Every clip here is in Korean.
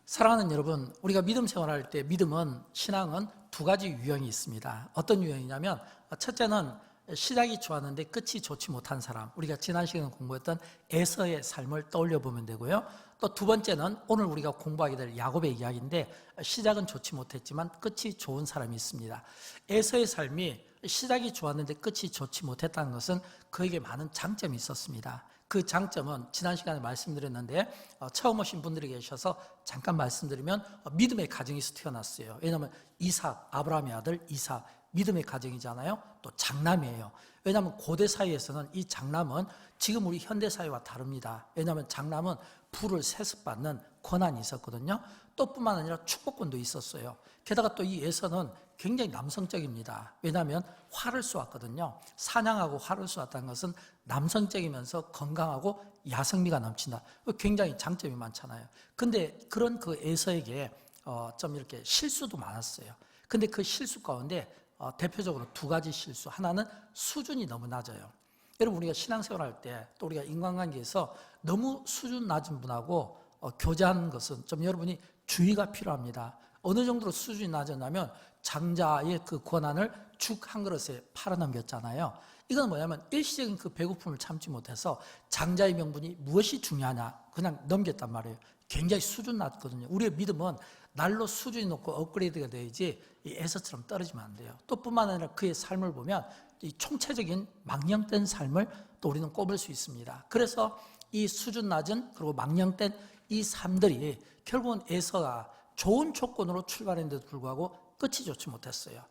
사랑하는 여러분, 우리가 믿음 생활할 때 신앙은 두 가지 유형이 있습니다. 어떤 유형이냐면, 첫째는 시작이 좋았는데 끝이 좋지 못한 사람, 우리가 지난 시간에 공부했던 에서의 삶을 떠올려 보면 되고요. 또 두 번째는 오늘 우리가 공부하게 될 야곱의 이야기인데, 시작은 좋지 못했지만 끝이 좋은 사람이 있습니다. 에서의 삶이 시작이 좋았는데 끝이 좋지 못했다는 것은 그에게 많은 장점이 있었습니다. 그 장점은 지난 시간에 말씀드렸는데, 처음 오신 분들이 계셔서 잠깐 말씀드리면, 믿음의 가정에서 태어났어요. 왜냐하면 이삭, 아브라함의 아들 이삭, 믿음의 가정이잖아요. 또 장남이에요. 왜냐하면 고대 사회에서는 이 장남은 지금 우리 현대 사회와 다릅니다. 왜냐하면 장남은 부를 세습받는 권한이 있었거든요. 또 뿐만 아니라 축복권도 있었어요. 게다가 또 이 에서는 굉장히 남성적입니다. 왜냐하면 활을 쏘았거든요. 사냥하고 활을 쏘았다는 것은 남성적이면서 건강하고 야성미가 넘친다. 굉장히 장점이 많잖아요. 근데 그런 그 에서에게 좀 이렇게 실수도 많았어요. 근데 그 실수 가운데 대표적으로 두 가지 실수. 하나는 수준이 너무 낮아요. 여러분, 우리가 신앙생활할 때 또 우리가 인간관계에서 너무 수준 낮은 분하고 교제하는 것은 좀 여러분이 주의가 필요합니다. 어느 정도로 수준이 낮았냐면 장자의 그 권한을 죽 한 그릇에 팔아넘겼잖아요. 이건 뭐냐면 일시적인 그 배고픔을 참지 못해서 장자의 명분이 무엇이 중요하냐 그냥 넘겼단 말이에요. 굉장히 수준 낮거든요. 우리의 믿음은 날로 수준이 높고 업그레이드가 돼야지 이 에서처럼 떨어지면 안 돼요. 또 뿐만 아니라 그의 삶을 보면 이 총체적인 망령된 삶을 또 우리는 꼽을 수 있습니다. 그래서 이 수준 낮은 그리고 망령된 이 삶들이 결국은 에서가 좋은 조건으로 출발했는데도 불구하고 끝이 좋지 못했어요.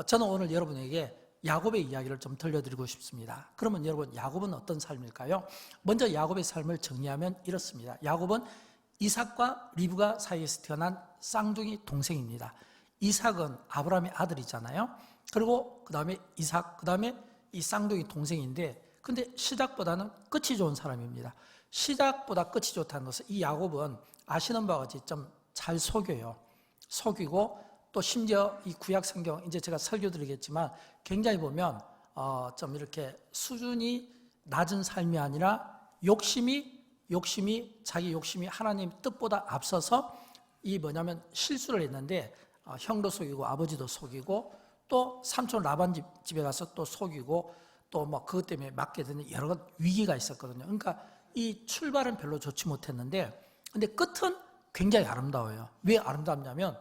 저는 오늘 여러분에게 야곱의 이야기를 좀 들려드리고 싶습니다. 그러면 여러분, 야곱은 어떤 삶일까요? 먼저 야곱의 삶을 정리하면 이렇습니다. 야곱은 이삭과 리브가 사이에서 태어난 쌍둥이 동생입니다. 이삭은 아브라함의 아들이잖아요. 그리고 그 다음에 이삭, 그 다음에 이 쌍둥이 동생인데, 근데 시작보다는 끝이 좋은 사람입니다. 시작보다 끝이 좋다는 것은 이 야곱은 아시는 바와 같이 좀 잘 속여요. 속이고 또 심지어 이 구약 성경, 이제 제가 설교 드리겠지만 굉장히 보면 좀 이렇게 수준이 낮은 삶이 아니라 자기 욕심이 하나님 뜻보다 앞서서 이 뭐냐면 실수를 했는데 형도 속이고 아버지도 속이고 또 삼촌 라반 집에 가서 또 속이고 또 뭐 그것 때문에 맞게 되는 여러 위기가 있었거든요. 그러니까 이 출발은 별로 좋지 못했는데, 근데 끝은 굉장히 아름다워요. 왜 아름답냐면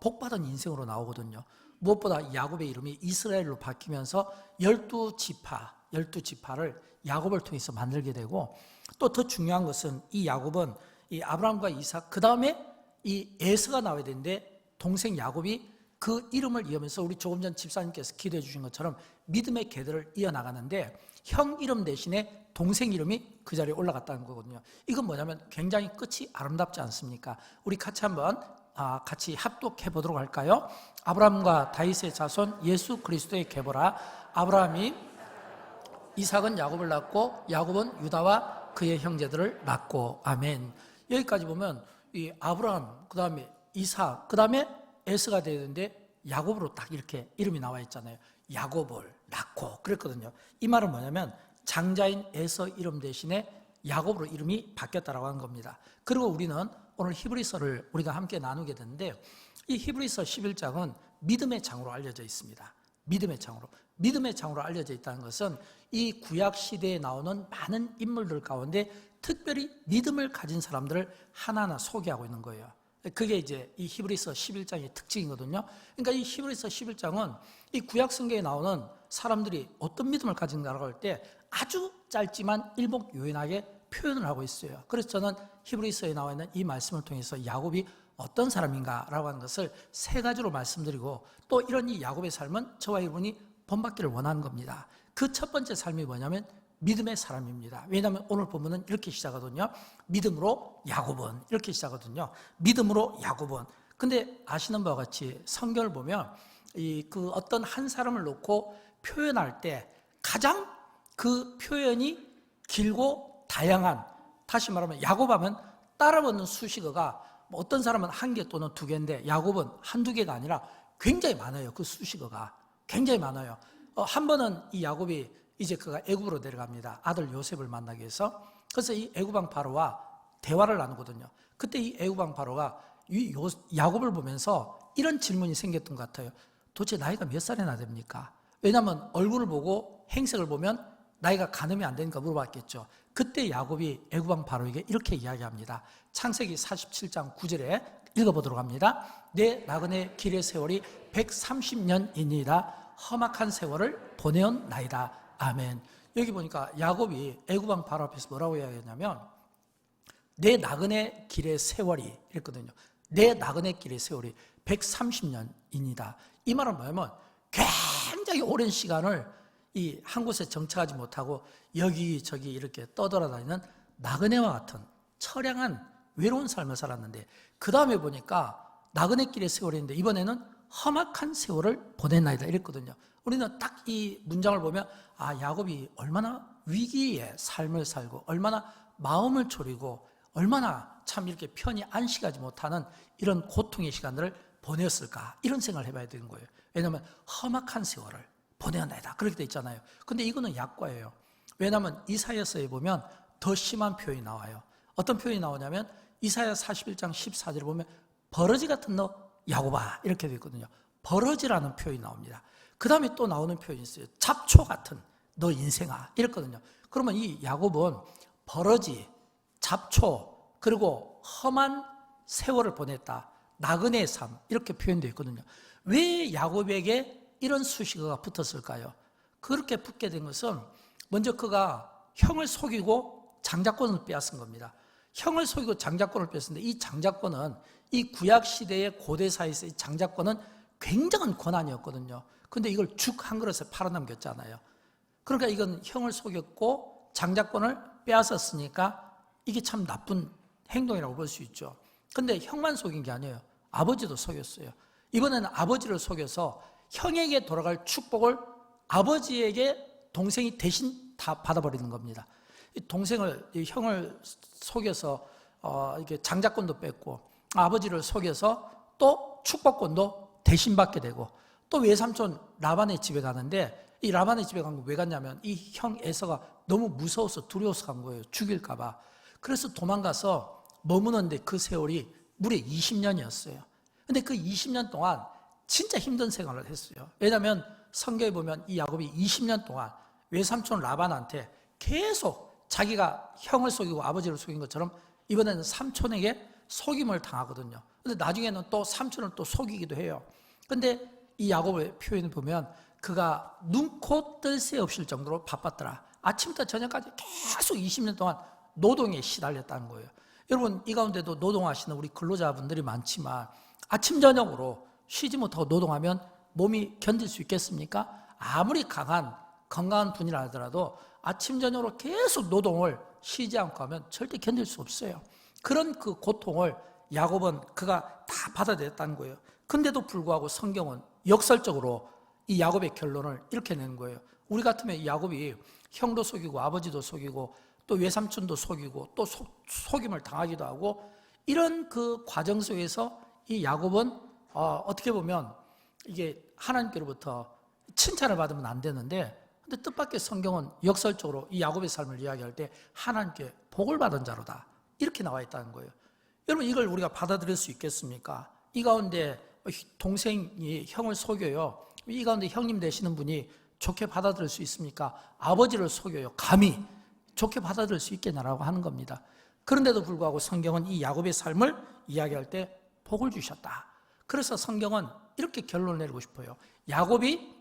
복받은 인생으로 나오거든요. 무엇보다 야곱의 이름이 이스라엘로 바뀌면서 12지파를 야곱을 통해서 만들게 되고, 또 더 중요한 것은 이 야곱은 이 아브라함과 이삭, 그 다음에 이 에서가 나와야 되는데 동생 야곱이 그 이름을 이으면서 우리 조금 전 집사님께서 기도해 주신 것처럼 믿음의 계들을 이어나가는데 형 이름 대신에 동생 이름이 그 자리에 올라갔다는 거거든요. 이건 뭐냐면 굉장히 끝이 아름답지 않습니까? 우리 같이 한번 같이 합독해 보도록 할까요? 아브라함과 다윗의 자손 예수 그리스도의 계보라. 아브라함이 이삭은 야곱을 낳고 야곱은 유다와 그의 형제들을 낳고. 아멘. 여기까지 보면 이 아브라함, 그 다음에 이삭, 그 다음에 에서가 되는데 야곱으로 딱 이렇게 이름이 나와 있잖아요. 야곱을 낳고 그랬거든요. 이 말은 뭐냐면 장자인 에서 이름 대신에 야곱으로 이름이 바뀌었다라고 하는 겁니다. 그리고 우리는 오늘 히브리서를 우리가 함께 나누게 되는데, 이 히브리서 11장은 믿음의 장으로 알려져 있습니다. 믿음의 장으로 알려져 있다는 것은 이 구약 시대에 나오는 많은 인물들 가운데 특별히 믿음을 가진 사람들을 하나하나 소개하고 있는 거예요. 그게 이제 이 히브리서 11장의 특징이거든요. 그러니까 이 히브리서 11장은 이 구약 성경에 나오는 사람들이 어떤 믿음을 가진가라고 할 때 아주 짧지만 일목요연하게 표현을 하고 있어요. 그래서 저는 히브리서에 나와 있는 이 말씀을 통해서 야곱이 어떤 사람인가라고 하는 것을 세 가지로 말씀드리고, 또 이런 이 야곱의 삶은 저와 여러분이 본받기를 원하는 겁니다. 그 첫 번째 삶이 뭐냐면 믿음의 사람입니다. 왜냐하면 오늘 본문은 이렇게 시작하거든요. 믿음으로 야곱은, 이렇게 시작하거든요. 믿음으로 야곱은. 근데 아시는 바와 같이 성경을 보면 그 어떤 한 사람을 놓고 표현할 때 가장 그 표현이 길고 다양한, 다시 말하면 야곱하면 따라붙는 수식어가 어떤 사람은 한 개 또는 두 개인데 야곱은 한두 개가 아니라 굉장히 많아요. 그 수식어가 굉장히 많아요. 한 번은 이 야곱이 이제 그가 애굽으로 내려갑니다. 아들 요셉을 만나기 위해서. 그래서 이 애굽 왕 바로와 대화를 나누거든요. 그때 이 애굽 왕 바로가 야곱을 보면서 이런 질문이 생겼던 것 같아요. 도대체 나이가 몇 살이나 됩니까? 왜냐하면 얼굴을 보고 행색을 보면 나이가 가늠이 안 되니까 물어봤겠죠. 그때 야곱이 애굽왕 바로에게 이렇게 이야기합니다. 창세기 47장 9절에 읽어보도록 합니다. 내 나그네 길의 세월이 130년이니라 험악한 세월을 보내온 나이다. 아멘. 여기 보니까 야곱이 애굽왕 바로 앞에서 뭐라고 이야기했냐면 내 나그네 길의 세월이 이랬거든요. 내 나그네 길의 세월이 130년입니다. 이 말은 뭐냐면 굉장히 오랜 시간을 이 한 곳에 정착하지 못하고 여기저기 이렇게 떠돌아다니는 나그네와 같은 처량한 외로운 삶을 살았는데 그 다음에 보니까 나그네 길의 세월인데 이번에는 험악한 세월을 보냈나이다 이랬거든요. 우리는 딱 이 문장을 보면 야곱이 얼마나 위기의 삶을 살고 얼마나 마음을 졸이고 얼마나 참 이렇게 편히 안식하지 못하는 이런 고통의 시간들을 보냈을까 이런 생각을 해봐야 되는 거예요. 왜냐하면 험악한 세월을 보내었나이다 그렇게 돼 있잖아요. 근데 이거는 약과예요. 왜냐하면 이사야서에 보면 더 심한 표현이 나와요. 어떤 표현이 나오냐면 이사야 41장 14절에 보면 버러지 같은 너 야곱아 이렇게 되어 있거든요. 버러지라는 표현이 나옵니다. 그 다음에 또 나오는 표현이 있어요. 잡초 같은 너 인생아 이랬거든요. 그러면 이 야곱은 버러지, 잡초 그리고 험한 세월을 보냈다. 나그네의 삶 이렇게 표현되어 있거든요. 왜 야곱에게 이런 수식어가 붙었을까요? 그렇게 붙게 된 것은 먼저 그가 형을 속이고 장자권을 빼앗은 겁니다. 형을 속이고 장자권을 뺐는데 이 장자권은 이 구약시대의 고대사에서 이 장자권은 굉장한 권한이었거든요. 근데 이걸 죽 한 그릇에 팔아넘겼잖아요. 그러니까 이건 형을 속였고 장자권을 빼앗았으니까 이게 참 나쁜 행동이라고 볼 수 있죠. 근데 형만 속인 게 아니에요. 아버지도 속였어요. 이번에는 아버지를 속여서 형에게 돌아갈 축복을 아버지에게 동생이 대신 다 받아버리는 겁니다. 형을 속여서 이게 장자권도 뺐고 아버지를 속여서 또 축복권도 대신 받게 되고 또 외삼촌 라반의 집에 가는데 이 라반의 집에 간 거 왜 갔냐면 이 형 에서가 너무 무서워서 두려워서 간 거예요. 죽일까 봐. 그래서 도망가서 머무는데 그 세월이 무려 20년이었어요. 근데 그 20년 동안 진짜 힘든 생활을 했어요. 왜냐하면 성경에 보면 이 야곱이 20년 동안 외삼촌 라반한테 계속 자기가 형을 속이고 아버지를 속인 것처럼 이번에는 삼촌에게 속임을 당하거든요. 근데 나중에는 또 삼촌을 또 속이기도 해요. 근데 이 야곱의 표현을 보면 그가 눈코 뜰 새 없을 정도로 바빴더라. 아침부터 저녁까지 계속 20년 동안 노동에 시달렸다는 거예요. 여러분 이 가운데도 노동하시는 우리 근로자분들이 많지만 아침 저녁으로 쉬지 못하고 노동하면 몸이 견딜 수 있겠습니까? 아무리 강한 건강한 분이라 하더라도 아침 저녁으로 계속 노동을 쉬지 않고 하면 절대 견딜 수 없어요. 그런 그 고통을 야곱은 그가 다 받아들였다는 거예요. 근데도 불구하고 성경은 역설적으로 이 야곱의 결론을 이렇게 내는 거예요. 우리 같으면 이 야곱이 형도 속이고 아버지도 속이고 또 외삼촌도 속이고 또 속임을 당하기도 하고 이런 그 과정 속에서 이 야곱은 어떻게 보면 이게 하나님께로부터 칭찬을 받으면 안 되는데 근데 뜻밖의 성경은 역설적으로 이 야곱의 삶을 이야기할 때 하나님께 복을 받은 자로다 이렇게 나와 있다는 거예요. 여러분 이걸 우리가 받아들일 수 있겠습니까? 이 가운데 동생이 형을 속여요. 이 가운데 형님 되시는 분이 좋게 받아들일 수 있습니까? 아버지를 속여요. 감히 좋게 받아들일 수 있겠냐라고 하는 겁니다. 그런데도 불구하고 성경은 이 야곱의 삶을 이야기할 때 복을 주셨다. 그래서 성경은 이렇게 결론을 내리고 싶어요. 야곱이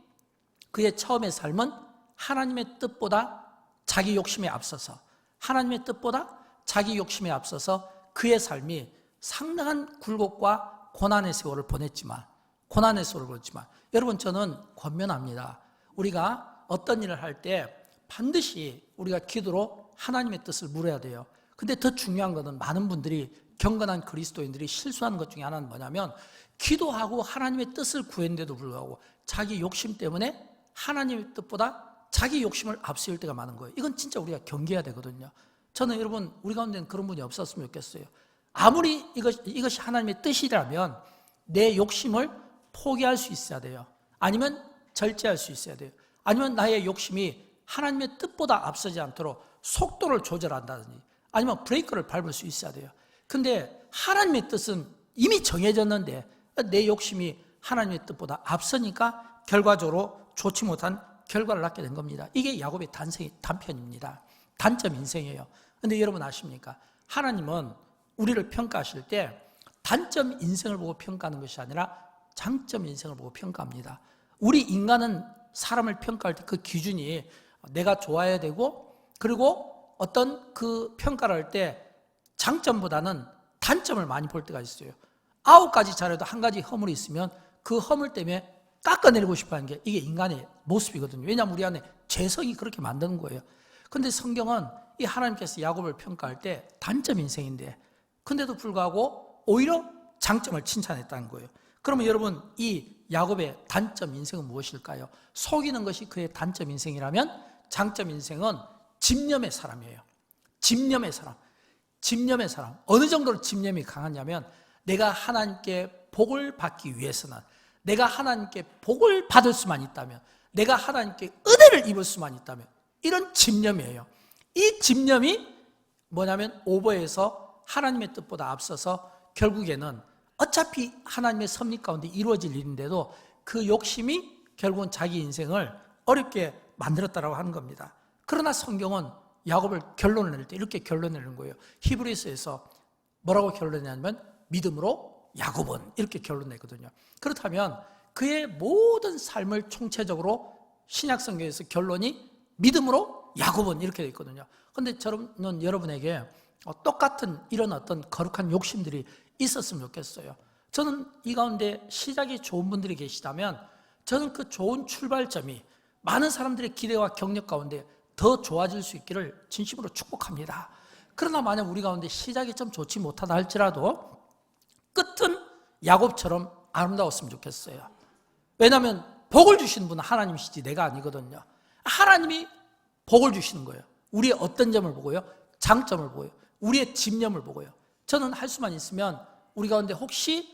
그의 처음의 삶은 하나님의 뜻보다 자기 욕심에 앞서서 하나님의 뜻보다 자기 욕심에 앞서서 그의 삶이 상당한 굴곡과 고난의 세월을 보냈지만 여러분 저는 권면합니다. 우리가 어떤 일을 할 때 반드시 우리가 기도로 하나님의 뜻을 물어야 돼요. 근데 더 중요한 것은 많은 분들이 경건한 그리스도인들이 실수하는 것 중에 하나는 뭐냐면 기도하고 하나님의 뜻을 구했는데도 불구하고 자기 욕심 때문에 하나님의 뜻보다 자기 욕심을 앞세울 때가 많은 거예요. 이건 진짜 우리가 경계해야 되거든요. 저는 여러분 우리 가운데는 그런 분이 없었으면 좋겠어요. 아무리 이것이 하나님의 뜻이라면 내 욕심을 포기할 수 있어야 돼요. 아니면 절제할 수 있어야 돼요. 아니면 나의 욕심이 하나님의 뜻보다 앞서지 않도록 속도를 조절한다든지 아니면 브레이크를 밟을 수 있어야 돼요. 근데 하나님의 뜻은 이미 정해졌는데 내 욕심이 하나님의 뜻보다 앞서니까 결과적으로 좋지 못한 결과를 낳게 된 겁니다. 이게 야곱의 단편입니다. 단점 인생이에요. 그런데 여러분 아십니까? 하나님은 우리를 평가하실 때 단점 인생을 보고 평가하는 것이 아니라 장점 인생을 보고 평가합니다. 우리 인간은 사람을 평가할 때 그 기준이 내가 좋아야 되고, 그리고 어떤 그 평가를 할 때 장점보다는 단점을 많이 볼 때가 있어요. 9가지 잘해도 한 가지 허물이 있으면 그 허물 때문에 깎아내리고 싶어하는 게 이게 인간의 모습이거든요. 왜냐하면 우리 안에 죄성이 그렇게 만드는 거예요. 그런데 성경은 이 하나님께서 야곱을 평가할 때 단점 인생인데, 근데도 불구하고 오히려 장점을 칭찬했다는 거예요. 그러면 여러분, 이 야곱의 단점 인생은 무엇일까요? 속이는 것이 그의 단점 인생이라면 장점 인생은 집념의 사람이에요. 집념의 사람. 집념의 사람. 어느 정도로 집념이 강하냐면, 내가 하나님께 복을 받기 위해서는, 내가 하나님께 복을 받을 수만 있다면, 내가 하나님께 은혜를 입을 수만 있다면, 이런 집념이에요. 이 집념이 뭐냐면 오버해서 하나님의 뜻보다 앞서서 결국에는 어차피 하나님의 섭리 가운데 이루어질 일인데도 그 욕심이 결국은 자기 인생을 어렵게 만들었다고 하는 겁니다. 그러나 성경은 야곱을 결론을 낼 때 이렇게 결론을 내는 거예요. 히브리서에서 뭐라고 결론내냐면 믿음으로 야곱은, 이렇게 결론 내거든요. 그렇다면 그의 모든 삶을 총체적으로 신약 성경에서 결론이 믿음으로 야곱은 이렇게 되어 있거든요. 그런데 저는 여러분에게 똑같은 이런 어떤 거룩한 욕심들이 있었으면 좋겠어요. 저는 이 가운데 시작이 좋은 분들이 계시다면 저는 그 좋은 출발점이 많은 사람들의 기대와 경력 가운데 더 좋아질 수 있기를 진심으로 축복합니다. 그러나 만약 우리 가운데 시작이 좀 좋지 못하다 할지라도 끝은 야곱처럼 아름다웠으면 좋겠어요. 왜냐하면 복을 주시는 분은 하나님이시지 내가 아니거든요. 하나님이 복을 주시는 거예요. 우리의 어떤 점을 보고요? 장점을 보고요. 우리의 집념을 보고요. 저는 할 수만 있으면 우리 가운데 혹시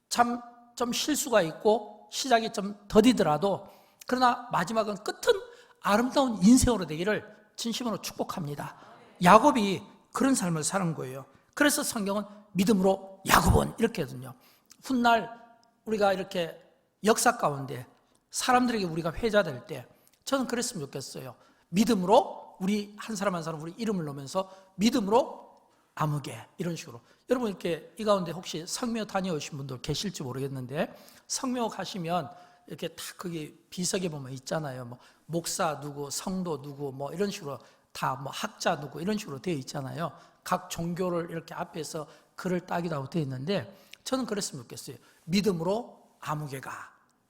참 좀 실수가 있고 시작이 좀 더디더라도, 그러나 마지막은 끝은 아름다운 인생으로 되기를 진심으로 축복합니다. 야곱이 그런 삶을 사는 거예요. 그래서 성경은 믿음으로 야곱은 이렇게 하거든요. 훗날 우리가 이렇게 역사 가운데 사람들에게 우리가 회자될 때 저는 그랬으면 좋겠어요. 믿음으로 우리 한 사람 한 사람 우리 이름을 넣으면서 믿음으로 아무개, 이런 식으로. 여러분 이렇게 이 가운데 혹시 성묘 다녀오신 분들 계실지 모르겠는데, 성묘 가시면 이렇게 다 거기 비석에 보면 있잖아요. 뭐 목사 누구, 성도 누구, 뭐 이런 식으로 다 뭐 학자 누구 이런 식으로 되어 있잖아요. 각 종교를 이렇게 앞에서 글을 따기도 하고 되어 있는데, 저는 그랬으면 좋겠어요. 믿음으로 아무개가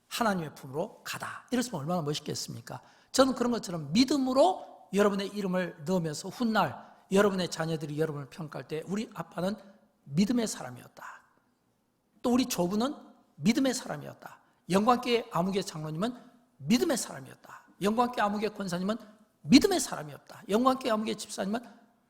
하나님의 품으로 가다. 이랬으면 얼마나 멋있겠습니까? 저는 그런 것처럼 믿음으로 여러분의 이름을 넣으면서 훗날 여러분의 자녀들이 여러분을 평가할 때 우리 아빠는 믿음의 사람이었다. 또 우리 조부는 믿음의 사람이었다. 영광교회 아무개 장로님은 믿음의 사람이었다. 영광교회 아무개 권사님은 믿음의 사람이었다. 영광교회 아무개 집사님은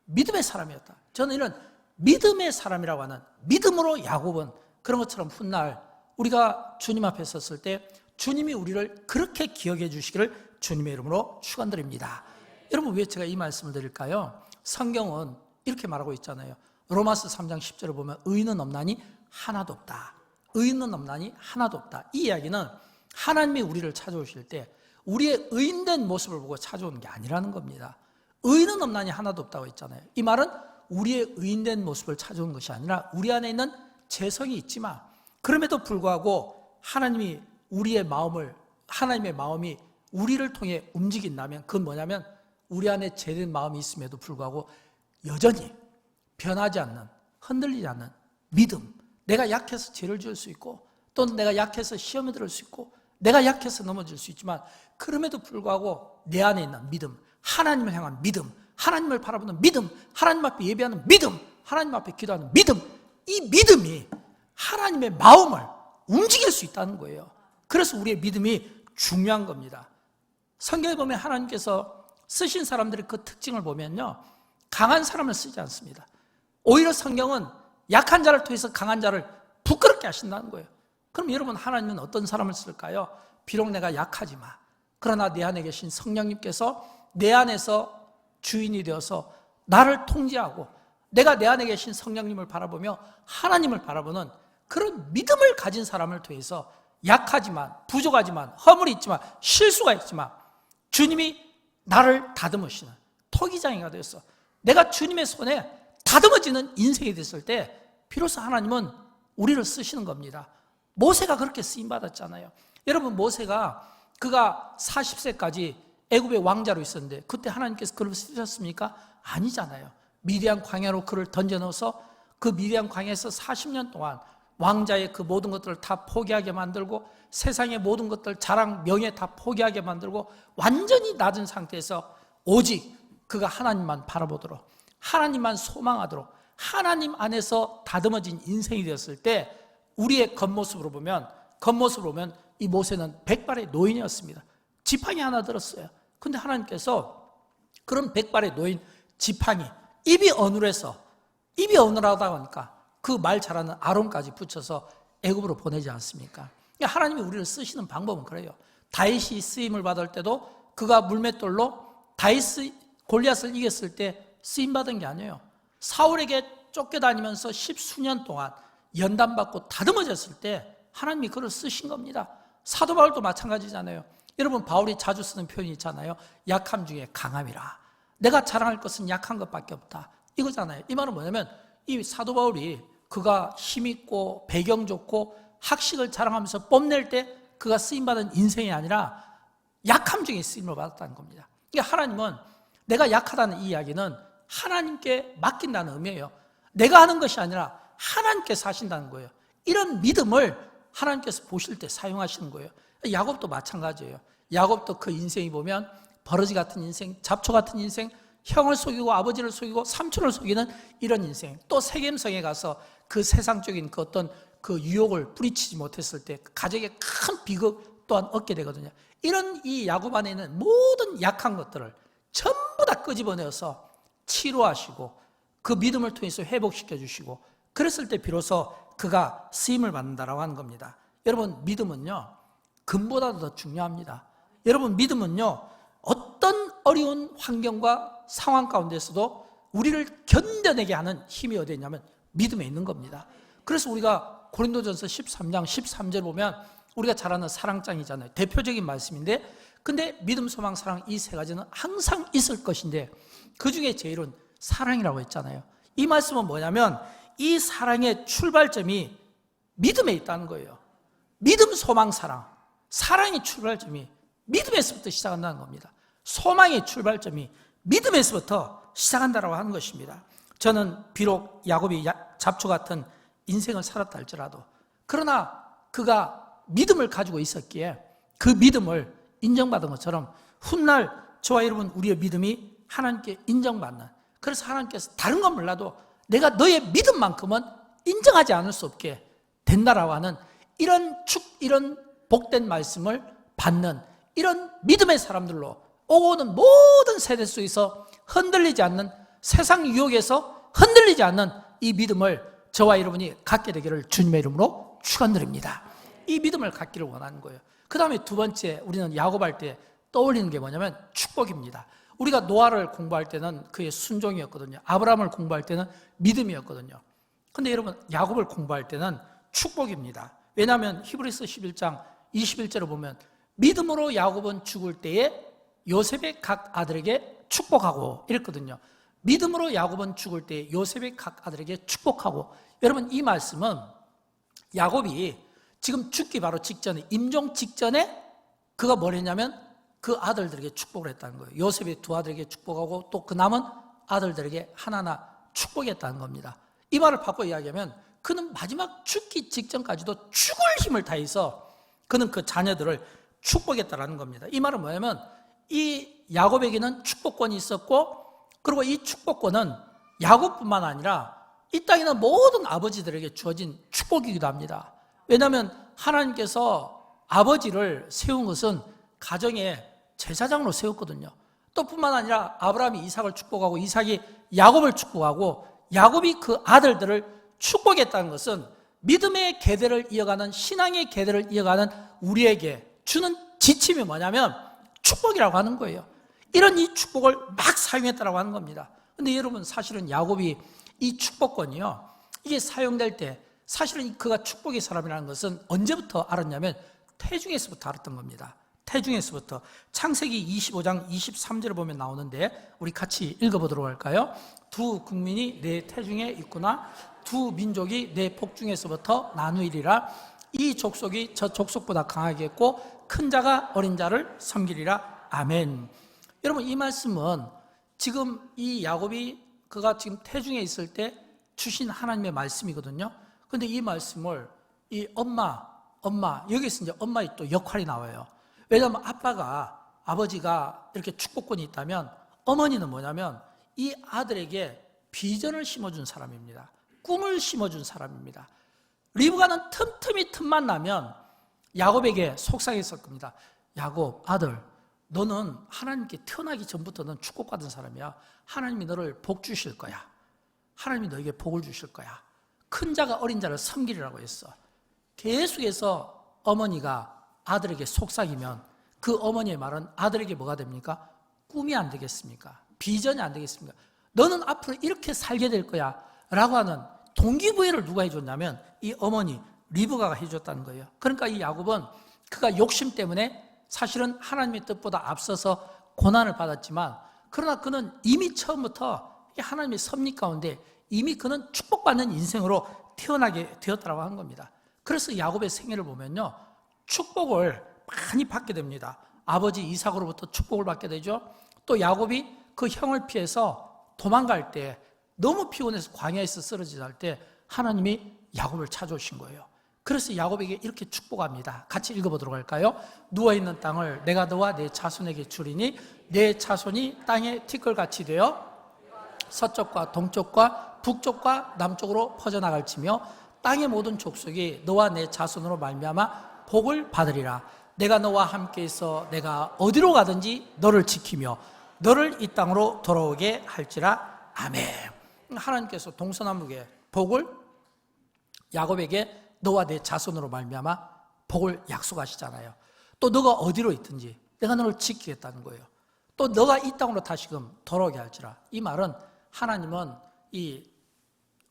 믿음의 사람이었다. 저는 이런 믿음의 사람이라고 하는, 믿음으로 야곱은 그런 것처럼 훗날 우리가 주님 앞에 섰을 때 주님이 우리를 그렇게 기억해 주시기를 주님의 이름으로 축원드립니다. 여러분 왜 제가 이 말씀을 드릴까요? 성경은 이렇게 말하고 있잖아요. 로마서 3장 10절을 보면 의인은 없나니 하나도 없다. 의인은 없나니 하나도 없다. 이 이야기는 하나님이 우리를 찾아오실 때 우리의 의인된 모습을 보고 찾아오는 게 아니라는 겁니다. 의인은 없나니 하나도 없다고 했잖아요. 이 말은 우리의 의인된 모습을 찾아오는 것이 아니라 우리 안에 있는 재성이 있지만, 그럼에도 불구하고 하나님이 우리의 마음을, 하나님의 마음이 우리를 통해 움직인다면 그건 뭐냐면 우리 안에 죄된 마음이 있음에도 불구하고 여전히 변하지 않는, 흔들리지 않는 믿음. 내가 약해서 죄를 지을 수 있고, 또는 내가 약해서 시험에 들을 수 있고, 내가 약해서 넘어질 수 있지만 그럼에도 불구하고 내 안에 있는 믿음, 하나님을 향한 믿음, 하나님을 바라보는 믿음, 하나님 앞에 예배하는 믿음, 하나님 앞에 기도하는 믿음, 이 믿음이 하나님의 마음을 움직일 수 있다는 거예요. 그래서 우리의 믿음이 중요한 겁니다. 성경에 보면 하나님께서 쓰신 사람들의 그 특징을 보면요, 강한 사람을 쓰지 않습니다. 오히려 성경은 약한 자를 통해서 강한 자를 부끄럽게 하신다는 거예요. 그럼 여러분, 하나님은 어떤 사람을 쓸까요? 비록 내가 약하지만 그러나 내 안에 계신 성령님께서 내 안에서 주인이 되어서 나를 통제하고, 내가 내 안에 계신 성령님을 바라보며 하나님을 바라보는 그런 믿음을 가진 사람을 통해서 약하지만, 부족하지만, 허물이 있지만, 실수가 있지만 주님이 나를 다듬으시는 토기장이가 되었어. 내가 주님의 손에 다듬어지는 인생이 됐을 때 비로소 하나님은 우리를 쓰시는 겁니다. 모세가 그렇게 쓰임받았잖아요. 여러분, 모세가 그가 40세까지 애굽의 왕자로 있었는데 그때 하나님께서 그를 쓰셨습니까? 아니잖아요. 미디안 광야로 그를 던져 넣어서 그 미디안 광야에서 40년 동안 왕자의 그 모든 것들을 다 포기하게 만들고 세상의 모든 것들, 자랑, 명예 다 포기하게 만들고 완전히 낮은 상태에서 오직 그가 하나님만 바라보도록, 하나님만 소망하도록, 하나님 안에서 다듬어진 인생이 되었을 때 우리의 겉모습으로 보면 이 모세는 백발의 노인이었습니다. 지팡이 하나 들었어요. 근데 하나님께서 그런 백발의 노인 지팡이, 입이 어눌하다 보니까 그 말 잘하는 아론까지 붙여서 애굽으로 보내지 않습니까? 하나님이 우리를 쓰시는 방법은 그래요. 다윗이 쓰임을 받을 때도 그가 물맷돌로 골리앗을 이겼을 때 쓰임받은 게 아니에요. 사울에게 쫓겨다니면서 10수년 동안 연단받고 다듬어졌을 때 하나님이 그를 쓰신 겁니다. 사도 바울도 마찬가지잖아요. 여러분, 바울이 자주 쓰는 표현이 있잖아요. 약함 중에 강함이라. 내가 자랑할 것은 약한 것밖에 없다, 이거잖아요. 이 말은 뭐냐면 이 사도 바울이 그가 힘있고 배경 좋고 학식을 자랑하면서 뽐낼 때 그가 쓰임받은 인생이 아니라 약함 중에 쓰임을 받았다는 겁니다. 그러니까 하나님은 내가 약하다는 이 이야기는 하나님께 맡긴다는 의미예요. 내가 하는 것이 아니라 하나님께서 하신다는 거예요. 이런 믿음을 하나님께서 보실 때 사용하시는 거예요. 야곱도 마찬가지예요. 야곱도 그 인생이 보면 버러지 같은 인생, 잡초 같은 인생, 형을 속이고 아버지를 속이고 삼촌을 속이는 이런 인생, 또 세겜성에 가서 그 세상적인 그 어떤 그 유혹을 뿌리치지 못했을 때 가족의 큰 비극 또한 얻게 되거든요. 이런 이 야곱 안에 있는 모든 약한 것들을 전부 다 끄집어내어서 치료하시고 그 믿음을 통해서 회복시켜 주시고, 그랬을 때 비로소 그가 쓰임을 받는다라고 하는 겁니다. 여러분, 믿음은요 금보다도 더 중요합니다. 여러분, 믿음은요 어떤 어려운 환경과 상황 가운데서도 우리를 견뎌내게 하는 힘이 어디에 있냐면 믿음에 있는 겁니다. 그래서 우리가 고린도전서 13장 13절 보면 우리가 잘 아는 사랑장이잖아요. 대표적인 말씀인데, 근데 믿음, 소망, 사랑 이 세 가지는 항상 있을 것인데 그 중에 제일은 사랑이라고 했잖아요. 이 말씀은 뭐냐면 이 사랑의 출발점이 믿음에 있다는 거예요. 믿음, 소망, 사랑. 사랑의 출발점이 믿음에서부터 시작한다는 겁니다. 소망의 출발점이 믿음에서부터 시작한다고 하는 것입니다. 저는 비록 야곱이 잡초 같은 인생을 살았다 할지라도, 그러나 그가 믿음을 가지고 있었기에 그 믿음을 인정받은 것처럼 훗날 저와 여러분, 우리의 믿음이 하나님께 인정받는, 그래서 하나님께서 다른 건 몰라도 내가 너의 믿음만큼은 인정하지 않을 수 없게 된다라고 하는 이런 복된 말씀을 받는 이런 믿음의 사람들로 오고 오는 모든 세대 속에서 흔들리지 않는, 세상 유혹에서 흔들리지 않는 이 믿음을 저와 여러분이 갖게 되기를 주님의 이름으로 축원드립니다. 이 믿음을 갖기를 원하는 거예요. 그 다음에 두 번째, 우리는 야곱할 때 떠올리는 게 뭐냐면 축복입니다. 우리가 노아를 공부할 때는 그의 순종이었거든요. 아브라함을 공부할 때는 믿음이었거든요. 근데 여러분, 야곱을 공부할 때는 축복입니다. 왜냐하면 히브리서 11장 21절을 보면 믿음으로 야곱은 죽을 때에 요셉의 각 아들에게 축복하고 이랬거든요. 믿음으로 야곱은 죽을 때 요셉의 각 아들에게 축복하고. 여러분, 이 말씀은 야곱이 지금 죽기 바로 직전에, 임종 직전에 그가 뭘 했냐면 그 아들들에게 축복을 했다는 거예요. 요셉의 두 아들에게 축복하고 또 그 남은 아들들에게 하나하나 축복했다는 겁니다. 이 말을 바꿔 이야기하면 그는 마지막 죽기 직전까지도 죽을 힘을 다해서 그는 그 자녀들을 축복했다라는 겁니다. 이 말은 뭐냐면 이 야곱에게는 축복권이 있었고, 그리고 이 축복권은 야곱뿐만 아니라 이 땅에 있는 모든 아버지들에게 주어진 축복이기도 합니다. 왜냐하면 하나님께서 아버지를 세운 것은 가정의 제사장으로 세웠거든요. 또 뿐만 아니라 아브라함이 이삭을 축복하고 이삭이 야곱을 축복하고 야곱이 그 아들들을 축복했다는 것은 믿음의 계대를 이어가는, 신앙의 계대를 이어가는 우리에게 주는 지침이 뭐냐면 축복이라고 하는 거예요. 이런 이 축복을 막 사용했다고 하는 겁니다. 근데 여러분, 사실은 야곱이 이 축복권이요, 이게 사용될 때 사실은 그가 축복의 사람이라는 것은 언제부터 알았냐면 태중에서부터 알았던 겁니다. 태중에서부터. 창세기 25장 23절을 보면 나오는데 우리 같이 읽어보도록 할까요? 두 국민이 내 태중에 있구나. 두 민족이 내 복중에서부터 나누이리라. 이 족속이 저 족속보다 강하겠고 큰 자가 어린 자를 섬기리라. 아멘. 여러분, 이 말씀은 지금 이 야곱이 그가 지금 태중에 있을 때 주신 하나님의 말씀이거든요. 그런데 이 말씀을 이 엄마 여기서 이제 엄마의 또 역할이 나와요. 왜냐하면 아버지가 이렇게 축복권이 있다면 어머니는 뭐냐면 이 아들에게 비전을 심어준 사람입니다. 꿈을 심어준 사람입니다. 리브가는 틈틈이 틈만 나면 야곱에게 속상했을 겁니다. 야곱, 아들, 너는 하나님께 태어나기 전부터 넌 축복받은 사람이야. 하나님이 너를 복 주실 거야. 하나님이 너에게 복을 주실 거야. 큰 자가 어린 자를 섬기리라고 했어. 계속해서 어머니가 아들에게 속삭이면 그 어머니의 말은 아들에게 뭐가 됩니까? 꿈이 안 되겠습니까? 비전이 안 되겠습니까? 너는 앞으로 이렇게 살게 될 거야 라고 하는 동기부여를 누가 해줬냐면 이 어머니 리브가가 해줬다는 거예요. 그러니까 이 야곱은 그가 욕심 때문에 사실은 하나님의 뜻보다 앞서서 고난을 받았지만 그러나 그는 이미 처음부터 하나님의 섭리 가운데 이미 그는 축복받는 인생으로 태어나게 되었다고 하는 겁니다. 그래서 야곱의 생애를 보면요, 축복을 많이 받게 됩니다. 아버지 이삭으로부터 축복을 받게 되죠. 또 야곱이 그 형을 피해서 도망갈 때 너무 피곤해서 광야에서 쓰러지다 할 때 하나님이 야곱을 찾아오신 거예요. 그래서 야곱에게 이렇게 축복합니다. 같이 읽어보도록 할까요? 누워있는 땅을 내가 너와 내 자손에게 주리니 내 자손이 땅에 티끌같이 되어 서쪽과 동쪽과 북쪽과 남쪽으로 퍼져나갈지며 땅의 모든 족속이 너와 내 자손으로 말미암아 복을 받으리라. 내가 너와 함께 있어 내가 어디로 가든지 너를 지키며 너를 이 땅으로 돌아오게 할지라. 아멘. 하나님께서 동서남북의 복을 야곱에게 너와 내 자손으로 말미암아 복을 약속하시잖아요. 또 너가 어디로 있든지 내가 너를 지키겠다는 거예요. 또 너가 이 땅으로 다시금 돌아오게 할지라. 이 말은 하나님은 이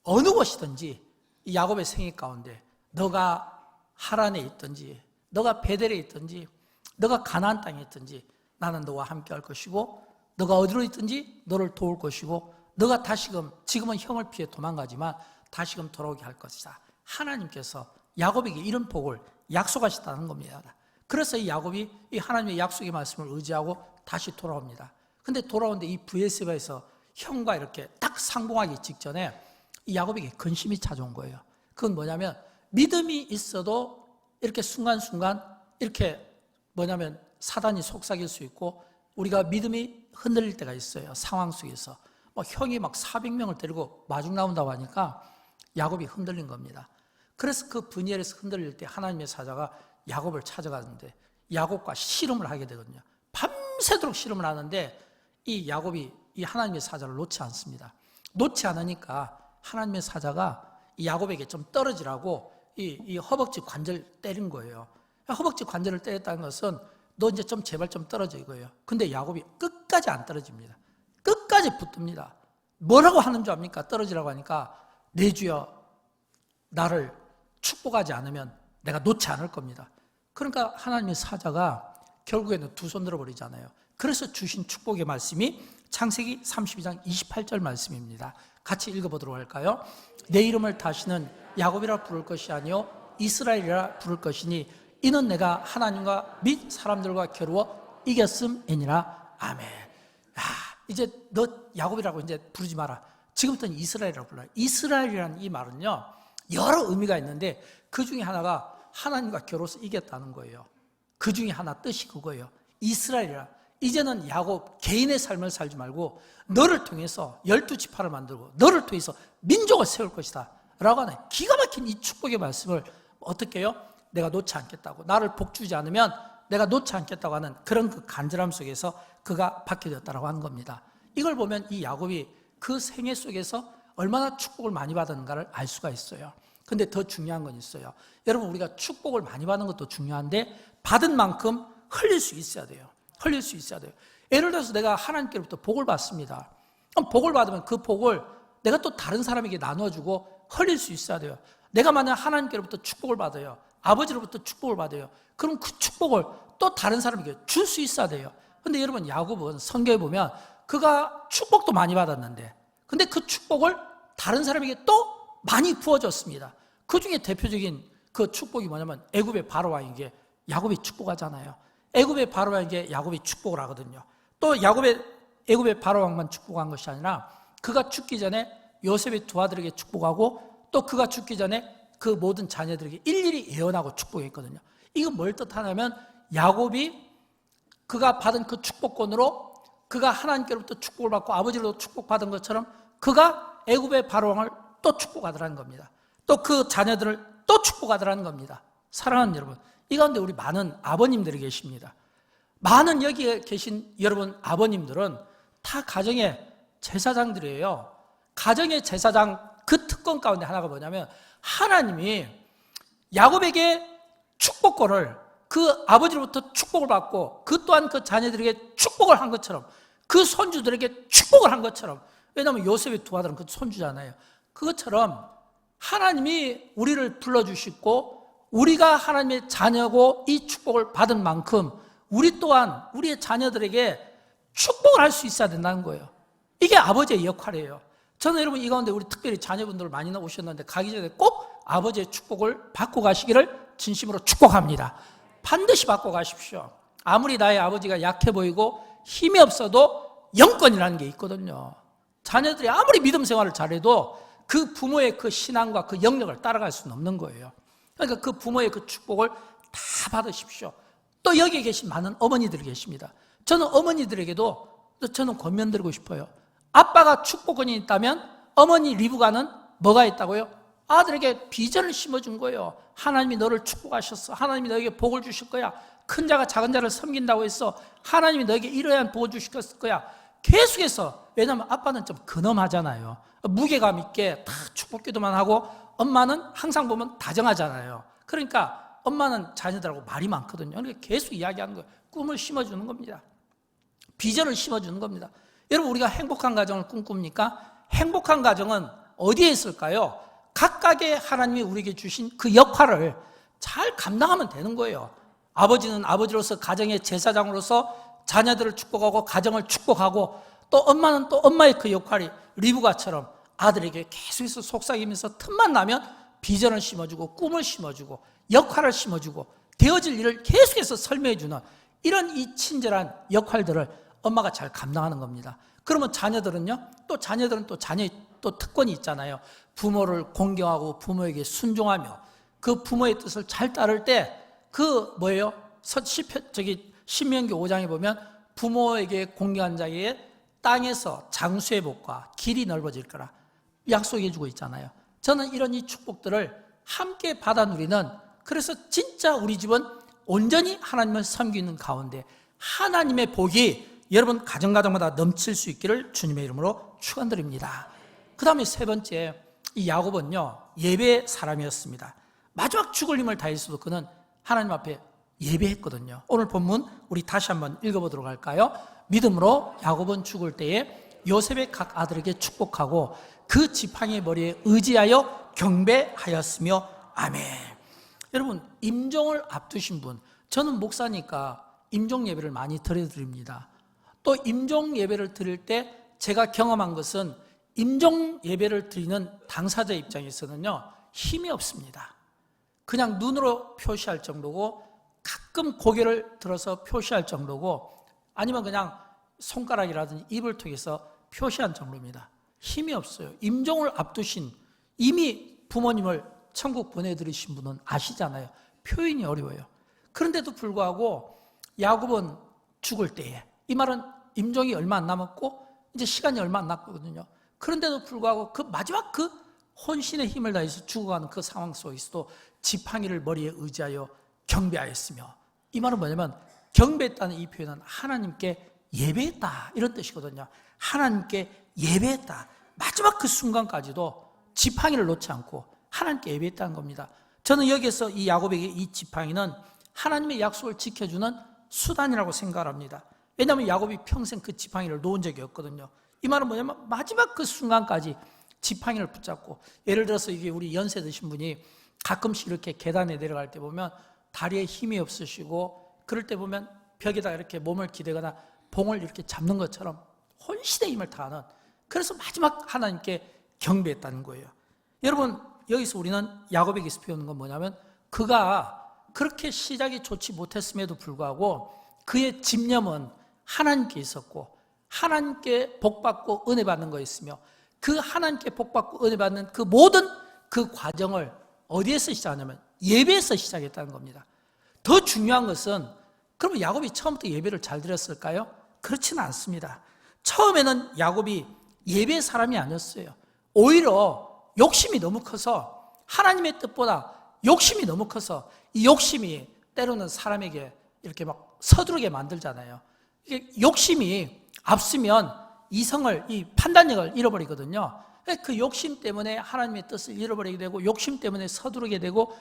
어느 곳이든지 이 야곱의 생애 가운데 너가 하란에 있든지 너가 베델에 있든지 너가 가나안 땅에 있든지 나는 너와 함께 할 것이고 너가 어디로 있든지 너를 도울 것이고 너가 다시금 지금은 형을 피해 도망가지만 다시금 돌아오게 할 것이다. 하나님께서 야곱에게 이런 복을 약속하셨다는 겁니다. 그래서 이 야곱이 이 하나님의 약속의 말씀을 의지하고 다시 돌아옵니다. 근데 돌아오는데 이 브에세바에서 형과 이렇게 딱 상봉하기 직전에 이 야곱에게 근심이 찾아온 거예요. 그건 뭐냐면 믿음이 있어도 이렇게 순간순간 이렇게 뭐냐면 사단이 속삭일 수 있고 우리가 믿음이 흔들릴 때가 있어요. 상황 속에서 형이 막 400명을 데리고 마중 나온다고 하니까 야곱이 흔들린 겁니다. 그래서 그 브니엘에서 흔들릴 때 하나님의 사자가 야곱을 찾아가는데 야곱과 씨름을 하게 되거든요. 밤새도록 씨름을 하는데 이 야곱이 이 하나님의 사자를 놓지 않습니다. 놓지 않으니까 하나님의 사자가 이 야곱에게 좀 떨어지라고 이 허벅지 관절 때린 거예요. 허벅지 관절을 때렸다는 것은 너 이제 좀 제발 좀 떨어져 이거예요. 근데 야곱이 끝까지 안 떨어집니다. 끝까지 붙듭니다. 뭐라고 하는 줄 압니까? 떨어지라고 하니까 내 주여 나를 축복하지 않으면 내가 놓지 않을 겁니다. 그러니까 하나님의 사자가 결국에는 두 손 들어버리잖아요. 그래서 주신 축복의 말씀이 창세기 32장 28절 말씀입니다. 같이 읽어보도록 할까요? 내 이름을 다시는 야곱이라 부를 것이 아니요 이스라엘이라 부를 것이니 이는 내가 하나님과 및 사람들과 겨루어 이겼음이니라. 아멘. 이제 너 야곱이라고 이제 부르지 마라. 지금부터는 이스라엘이라고 불러요. 이스라엘이라는 이 말은요 여러 의미가 있는데 그 중에 하나가 하나님과 겨루어서 이겼다는 거예요. 그 중에 하나 뜻이 그거예요. 이스라엘이라. 이제는 야곱 개인의 삶을 살지 말고 너를 통해서 12지파를 만들고 너를 통해서 민족을 세울 것이다 라고 하는 기가 막힌 이 축복의 말씀을 어떻게 해요? 내가 놓지 않겠다고, 나를 복주지 않으면 내가 놓지 않겠다고 하는 그런 그 간절함 속에서 그가 받게 되었다고 하는 겁니다. 이걸 보면 이 야곱이 그 생애 속에서 얼마나 축복을 많이 받았는가를 알 수가 있어요. 근데 더 중요한 건 있어요. 여러분, 우리가 축복을 많이 받는 것도 중요한데 받은 만큼 흘릴 수 있어야 돼요. 흘릴 수 있어야 돼요. 예를 들어서 내가 하나님께로부터 복을 받습니다. 그럼 복을 받으면 그 복을 내가 또 다른 사람에게 나눠주고 흘릴 수 있어야 돼요. 내가 만약 하나님께로부터 축복을 받아요, 아버지로부터 축복을 받아요, 그럼 그 축복을 또 다른 사람에게 줄 수 있어야 돼요. 근데 여러분, 야곱은 성경에 보면 그가 축복도 많이 받았는데, 근데 그 축복을 다른 사람에게 또 많이 부어줬습니다. 그 중에 대표적인 그 축복이 뭐냐면 애굽의 바로 왕에게 야곱이 축복하잖아요. 애굽의 바로 왕에게 야곱이 축복을 하거든요. 또 애굽의 바로 왕만 축복한 것이 아니라 그가 죽기 전에 요셉의 두 아들에게 축복하고, 또 그가 죽기 전에 그 모든 자녀들에게 일일이 예언하고 축복했거든요. 이건 뭘 뜻하냐면 야곱이 그가 받은 그 축복권으로 그가 하나님께로부터 축복을 받고 아버지로부터 축복받은 것처럼 그가 애굽의 바로 왕을 또 축복하더라는 겁니다. 또 그 자녀들을 또 축복하더라는 겁니다. 사랑하는 여러분, 이 가운데 우리 많은 아버님들이 계십니다. 많은 여기에 계신 여러분 아버님들은 다 가정의 제사장들이에요. 가정의 제사장 그 특권 가운데 하나가 뭐냐면 하나님이 야곱에게 축복권을, 그 아버지로부터 축복을 받고 그 또한 그 자녀들에게 축복을 한 것처럼, 그 손주들에게 축복을 한 것처럼, 왜냐하면 요셉의 두 아들은 그 손주잖아요. 그것처럼 하나님이 우리를 불러주시고 우리가 하나님의 자녀고 이 축복을 받은 만큼 우리 또한 우리의 자녀들에게 축복을 할 수 있어야 된다는 거예요. 이게 아버지의 역할이에요. 저는 여러분 이 가운데 우리 특별히 자녀분들 많이 오셨는데 가기 전에 꼭 아버지의 축복을 받고 가시기를 진심으로 축복합니다. 반드시 받고 가십시오. 아무리 나의 아버지가 약해 보이고 힘이 없어도 영권이라는 게 있거든요. 자녀들이 아무리 믿음 생활을 잘해도 그 부모의 그 신앙과 그 영역을 따라갈 수는 없는 거예요. 그러니까 그 부모의 그 축복을 다 받으십시오. 또 여기에 계신 많은 어머니들이 계십니다. 저는 어머니들에게도 저는 권면드리고 싶어요. 아빠가 축복권이 있다면 어머니 리브가는 뭐가 있다고요? 아들에게 비전을 심어준 거예요. 하나님이 너를 축복하셨어. 하나님이 너에게 복을 주실 거야. 큰 자가 작은 자를 섬긴다고 했어. 하나님이 너에게 이러한 복을 주실 거야. 계속해서, 왜냐하면 아빠는 좀 근엄하잖아요. 무게감 있게 다 축복기도만 하고, 엄마는 항상 보면 다정하잖아요. 그러니까 엄마는 자녀들하고 말이 많거든요. 그러니까 계속 이야기하는 거예요. 꿈을 심어주는 겁니다. 비전을 심어주는 겁니다. 여러분, 우리가 행복한 가정을 꿈꿉니까? 행복한 가정은 어디에 있을까요? 각각의 하나님이 우리에게 주신 그 역할을 잘 감당하면 되는 거예요. 아버지는 아버지로서 가정의 제사장으로서 자녀들을 축복하고 가정을 축복하고, 또 엄마는 또 엄마의 그 역할이 리브가처럼 아들에게 계속해서 속삭이면서 틈만 나면 비전을 심어주고 꿈을 심어주고 역할을 심어주고 되어질 일을 계속해서 설명해주는 이런 이 친절한 역할들을 엄마가 잘 감당하는 겁니다. 그러면 자녀들은요? 또 자녀들은 또 자녀의 또 특권이 있잖아요. 부모를 공경하고 부모에게 순종하며 그 부모의 뜻을 잘 따를 때 그 뭐예요? 신명기 5장에 보면 부모에게 공경한 자에게 땅에서 장수의 복과 길이 넓어질 거라 약속해 주고 있잖아요. 저는 이런 이 축복들을 함께 받아 누리는, 그래서 진짜 우리 집은 온전히 하나님을 섬기는 가운데 하나님의 복이 여러분 가정마다 넘칠 수 있기를 주님의 이름으로 축원드립니다. 그 다음에 세 번째, 이 야곱은요 예배의 사람이었습니다. 마지막 죽을 힘을 다했어도 그는 하나님 앞에 예배했거든요. 오늘 본문 우리 다시 한번 읽어보도록 할까요? 믿음으로 야곱은 죽을 때에 요셉의 각 아들에게 축복하고 그 지팡이의 머리에 의지하여 경배하였으며 아멘. 여러분, 임종을 앞두신 분, 저는 목사니까 임종 예배를 많이 드립니다. 또 임종 예배를 드릴 때 제가 경험한 것은 임종 예배를 드리는 당사자 입장에서는요 힘이 없습니다. 그냥 눈으로 표시할 정도고, 가끔 고개를 들어서 표시할 정도고, 아니면 그냥 손가락이라든지 입을 통해서 표시한 정도입니다. 힘이 없어요. 임종을 앞두신, 이미 부모님을 천국 보내드리신 분은 아시잖아요. 표현이 어려워요. 그런데도 불구하고 야곱은 죽을 때에, 이 말은 임종이 얼마 안 남았고 이제 시간이 얼마 안 남았거든요. 그런데도 불구하고 그 마지막 그 혼신의 힘을 다해서 죽어가는 그 상황 속에서도 지팡이를 머리에 의지하여 경배하였으며, 이 말은 뭐냐면 경배했다는 이 표현은 하나님께 예배했다 이런 뜻이거든요. 하나님께 예배했다. 마지막 그 순간까지도 지팡이를 놓지 않고 하나님께 예배했다는 겁니다. 저는 여기에서 이 야곱에게 이 지팡이는 하나님의 약속을 지켜주는 수단이라고 생각을 합니다. 왜냐하면 야곱이 평생 그 지팡이를 놓은 적이 없거든요. 이 말은 뭐냐면 마지막 그 순간까지 지팡이를 붙잡고, 예를 들어서 이게 우리 연세 드신 분이 가끔씩 이렇게 계단에 내려갈 때 보면 다리에 힘이 없으시고, 그럴 때 보면 벽에다 이렇게 몸을 기대거나 봉을 이렇게 잡는 것처럼 혼신의 힘을 다하는, 그래서 마지막 하나님께 경배했다는 거예요. 여러분, 여기서 우리는 야곱에게서 배우는 건 뭐냐면, 그가 그렇게 시작이 좋지 못했음에도 불구하고 그의 집념은 하나님께 있었고, 하나님께 복받고 은혜 받는 거였으며, 그 하나님께 복받고 은혜 받는 그 모든 그 과정을 어디에서 시작하냐면 예배에서 시작했다는 겁니다. 더 중요한 것은, 그러면 야곱이 처음부터 예배를 잘 드렸을까요? 그렇지는 않습니다. 처음에는 야곱이 예배의 사람이 아니었어요. 오히려 욕심이 너무 커서, 하나님의 뜻보다 욕심이 너무 커서, 이 욕심이 때로는 사람에게 이렇게 막 서두르게 만들잖아요. 이게 욕심이 앞서면 이성을, 이 판단력을 잃어버리거든요. 그 욕심 때문에 하나님의 뜻을 잃어버리게 되고, 욕심 때문에 서두르게 되고,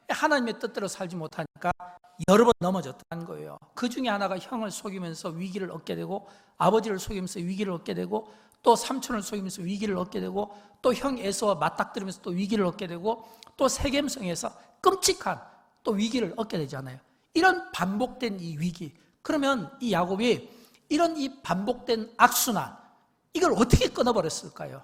하나님의 뜻대로 살지 못하니까 여러 번 넘어졌다는 거예요. 그 중에 하나가 형을 속이면서 위기를 얻게 되고, 아버지를 속이면서 위기를 얻게 되고, 또 삼촌을 속이면서 위기를 얻게 되고, 또 형 에서와 맞닥뜨리면서 또 위기를 얻게 되고, 또 세겜성에서 끔찍한 또 위기를 얻게 되잖아요. 이런 반복된 이 위기, 그러면 이 야곱이 이런 이 반복된 악순환, 이걸 어떻게 끊어버렸을까요?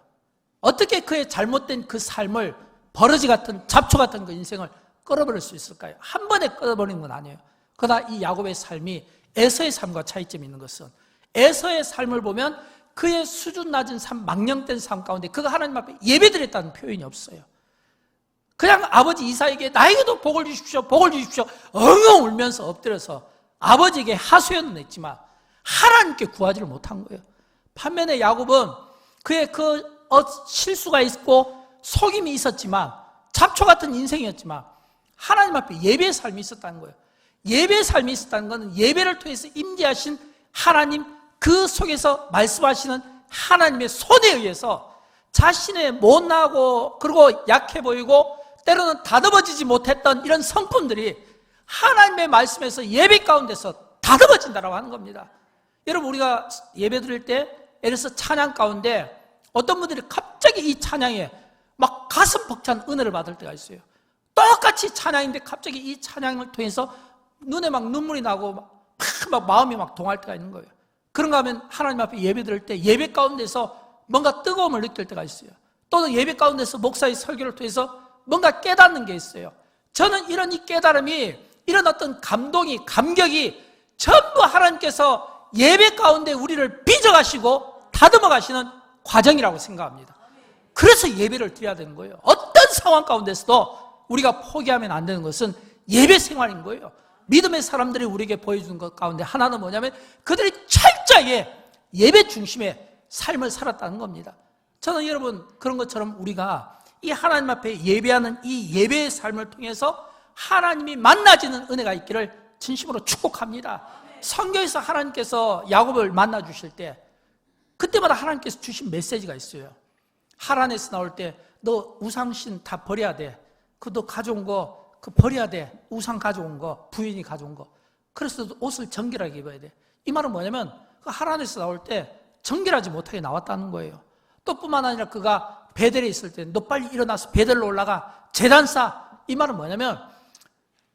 어떻게 그의 잘못된 그 삶을, 버러지 같은, 잡초 같은 그 인생을 끊어버릴 수 있을까요? 한 번에 끊어버리는 건 아니에요. 그러나 이 야곱의 삶이 에서의 삶과 차이점이 있는 것은, 에서의 삶을 보면 그의 수준 낮은 삶, 망령된 삶 가운데 그가 하나님 앞에 예배드렸다는 표현이 없어요. 그냥 아버지 이삭에게 나에게도 복을 주십시오, 복을 주십시오 엉엉 울면서 엎드려서 아버지에게 하소연은 했지만 하나님께 구하지를 못한 거예요. 반면에 야곱은 그의 그 실수가 있고 속임이 있었지만, 잡초 같은 인생이었지만 하나님 앞에 예배의 삶이 있었다는 거예요. 예배의 삶이 있었다는 것은 예배를 통해서 임재하신 하나님, 그 속에서 말씀하시는 하나님의 손에 의해서 자신의 못나고 그리고 약해 보이고 때로는 다듬어지지 못했던 이런 성품들이 하나님의 말씀에서 예배 가운데서 다듬어진다라고 하는 겁니다. 여러분, 우리가 예배 드릴 때 예를 들어서 찬양 가운데 어떤 분들이 갑자기 이 찬양에 막 가슴 벅찬 은혜를 받을 때가 있어요. 똑같이 찬양인데 갑자기 이 찬양을 통해서 눈에 막 눈물이 나고 막 마음이 막 동할 때가 있는 거예요. 그런가 하면 하나님 앞에 예배 드릴 때 예배 가운데서 뭔가 뜨거움을 느낄 때가 있어요. 또는 예배 가운데서 목사의 설교를 통해서 뭔가 깨닫는 게 있어요. 저는 이런 이 깨달음이, 이런 어떤 감동이, 감격이 전부 하나님께서 예배 가운데 우리를 빚어가시고 다듬어 가시는 과정이라고 생각합니다. 그래서 예배를 드려야 되는 거예요. 어떤 상황 가운데서도 우리가 포기하면 안 되는 것은 예배 생활인 거예요. 믿음의 사람들이 우리에게 보여준 것 가운데 하나는 뭐냐면 그들이 철저하게 예배 중심의 삶을 살았다는 겁니다. 저는 여러분, 그런 것처럼 우리가 이 하나님 앞에 예배하는 이 예배의 삶을 통해서 하나님이 만나지는 은혜가 있기를 진심으로 축복합니다. 성경에서 하나님께서 야곱을 만나 주실 때 그때마다 하나님께서 주신 메시지가 있어요. 하란에서 나올 때 너 우상신 다 버려야 돼. 너 가져온 거 그 버려야 돼. 우상 가져온 거, 부인이 가져온 거. 그래서 옷을 정결하게 입어야 돼. 이 말은 뭐냐면 그 하란에서 나올 때 정결하지 못하게 나왔다는 거예요. 또 뿐만 아니라 그가 베델에 있을 때 너 빨리 일어나서 베델로 올라가 제단 쌓아. 이 말은 뭐냐면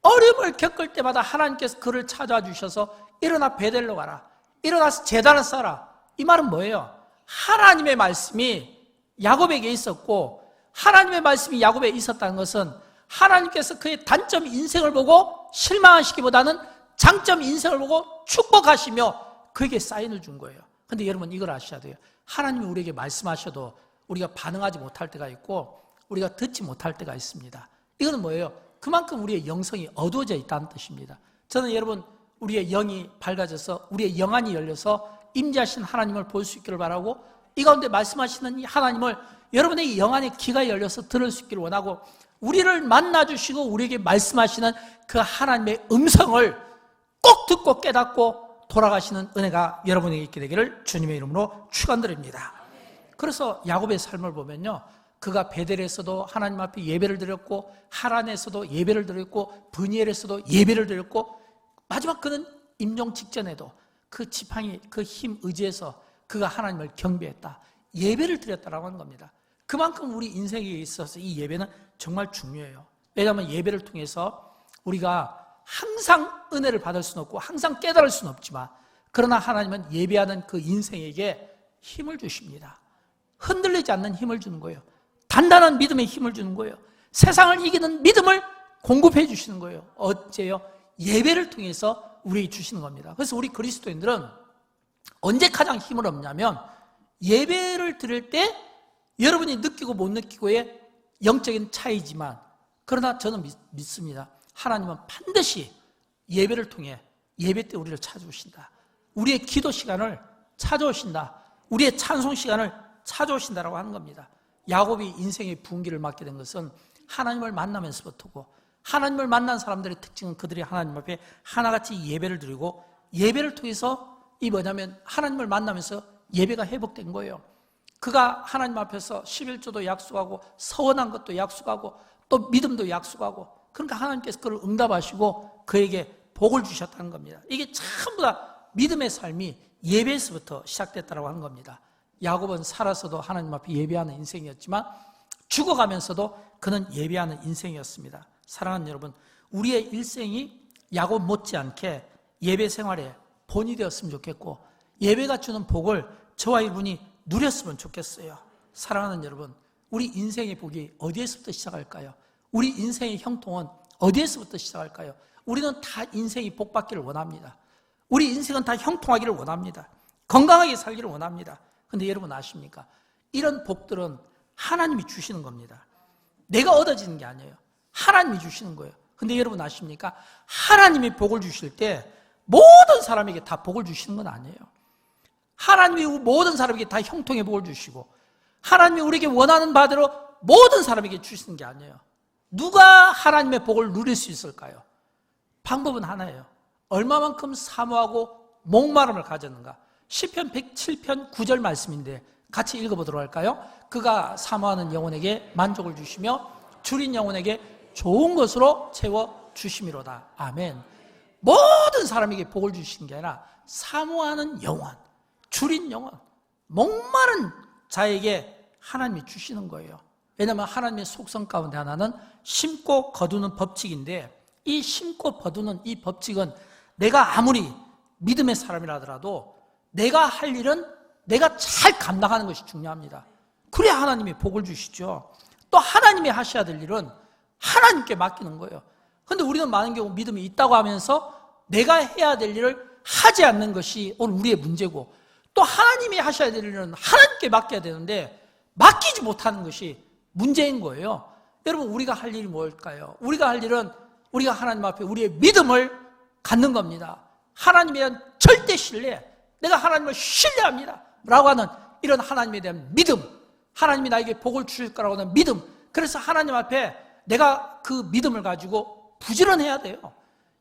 어려움을 겪을 때마다 하나님께서 그를 찾아와 주셔서 일어나 베델로 가라, 일어나서 제단을 쌓아라. 이 말은 뭐예요? 하나님의 말씀이 야곱에게 있었고, 하나님의 말씀이 야곱에 있었다는 것은 하나님께서 그의 단점 인생을 보고 실망하시기보다는 장점 인생을 보고 축복하시며 그에게 사인을 준 거예요. 근데 여러분, 이걸 아셔야 돼요. 하나님이 우리에게 말씀하셔도 우리가 반응하지 못할 때가 있고 우리가 듣지 못할 때가 있습니다. 이거는 뭐예요? 그만큼 우리의 영성이 어두워져 있다는 뜻입니다. 저는 여러분, 우리의 영이 밝아져서 우리의 영안이 열려서 임재하신 하나님을 볼 수 있기를 바라고, 이 가운데 말씀하시는 이 하나님을 여러분의 영안의 귀가 열려서 들을 수 있기를 원하고, 우리를 만나주시고 우리에게 말씀하시는 그 하나님의 음성을 꼭 듣고 깨닫고 돌아가시는 은혜가 여러분에게 있게 되기를 주님의 이름으로 축원드립니다. 그래서 야곱의 삶을 보면요, 그가 베델에서도 하나님 앞에 예배를 드렸고, 하란에서도 예배를 드렸고, 브니엘에서도 예배를 드렸고, 마지막 그는 임종 직전에도 그 지팡이, 그 힘 의지해서 그가 하나님을 경배했다. 예배를 드렸다라고 하는 겁니다. 그만큼 우리 인생에 있어서 이 예배는 정말 중요해요. 왜냐하면 예배를 통해서 우리가 항상 은혜를 받을 수는 없고 항상 깨달을 수는 없지만, 그러나 하나님은 예배하는 그 인생에게 힘을 주십니다. 흔들리지 않는 힘을 주는 거예요. 단단한 믿음의 힘을 주는 거예요. 세상을 이기는 믿음을 공급해 주시는 거예요. 어째요? 예배를 통해서 우리에게 주시는 겁니다. 그래서 우리 그리스도인들은 언제 가장 힘을 얻냐면, 예배를 드릴 때 여러분이 느끼고 못 느끼고의 영적인 차이지만, 그러나 저는 믿습니다. 하나님은 반드시 예배를 통해 예배 때 우리를 찾아오신다. 우리의 기도 시간을 찾아오신다. 우리의 찬송 시간을 찾아오신다라고 하는 겁니다. 야곱이 인생의 분기를 맞게 된 것은 하나님을 만나면서부터고, 하나님을 만난 사람들의 특징은 그들이 하나님 앞에 하나같이 예배를 드리고, 예배를 통해서 이 뭐냐면 하나님을 만나면서 예배가 회복된 거예요. 그가 하나님 앞에서 11조도 약속하고 서원한 것도 약속하고 또 믿음도 약속하고, 그러니까 하나님께서 그를 응답하시고 그에게 복을 주셨다는 겁니다. 이게 전부 다 믿음의 삶이 예배에서부터 시작됐다고 하는 겁니다. 야곱은 살아서도 하나님 앞에 예배하는 인생이었지만 죽어가면서도 그는 예배하는 인생이었습니다. 사랑하는 여러분, 우리의 일생이 야곱 못지않게 예배 생활에 본이 되었으면 좋겠고, 예배가 주는 복을 저와 여러분이 누렸으면 좋겠어요. 사랑하는 여러분, 우리 인생의 복이 어디에서부터 시작할까요? 우리 인생의 형통은 어디에서부터 시작할까요? 우리는 다 인생이 복받기를 원합니다. 우리 인생은 다 형통하기를 원합니다. 건강하게 살기를 원합니다. 근데 여러분 아십니까? 이런 복들은 하나님이 주시는 겁니다. 내가 얻어지는 게 아니에요. 하나님이 주시는 거예요. 근데 여러분 아십니까? 하나님이 복을 주실 때 모든 사람에게 다 복을 주시는 건 아니에요. 하나님이 모든 사람에게 다 형통의 복을 주시고, 하나님이 우리에게 원하는 바대로 모든 사람에게 주시는 게 아니에요. 누가 하나님의 복을 누릴 수 있을까요? 방법은 하나예요. 얼마만큼 사모하고 목마름을 가졌는가. 시편 107편 9절 말씀인데 같이 읽어보도록 할까요? 그가 사모하는 영혼에게 만족을 주시며 줄인 영혼에게 좋은 것으로 채워주심이로다. 아멘. 모든 사람에게 복을 주시는 게 아니라 사모하는 영혼, 줄인 영혼, 목마른 자에게 하나님이 주시는 거예요. 왜냐하면 하나님의 속성 가운데 하나는 심고 거두는 법칙인데, 이 심고 거두는 이 법칙은 내가 아무리 믿음의 사람이라 하더라도 내가 할 일은 내가 잘 감당하는 것이 중요합니다. 그래야 하나님이 복을 주시죠. 또 하나님이 하셔야 될 일은 하나님께 맡기는 거예요. 그런데 우리는 많은 경우 믿음이 있다고 하면서 내가 해야 될 일을 하지 않는 것이 오늘 우리의 문제고, 또 하나님이 하셔야 될 일은 하나님께 맡겨야 되는데 맡기지 못하는 것이 문제인 거예요. 여러분, 우리가 할 일이 뭘까요? 우리가 할 일은 우리가 하나님 앞에 우리의 믿음을 갖는 겁니다. 하나님에 대한 절대 신뢰, 내가 하나님을 신뢰합니다 라고 하는 이런 하나님에 대한 믿음, 하나님이 나에게 복을 주실 거라고 하는 믿음. 그래서 하나님 앞에 내가 그 믿음을 가지고 부지런해야 돼요.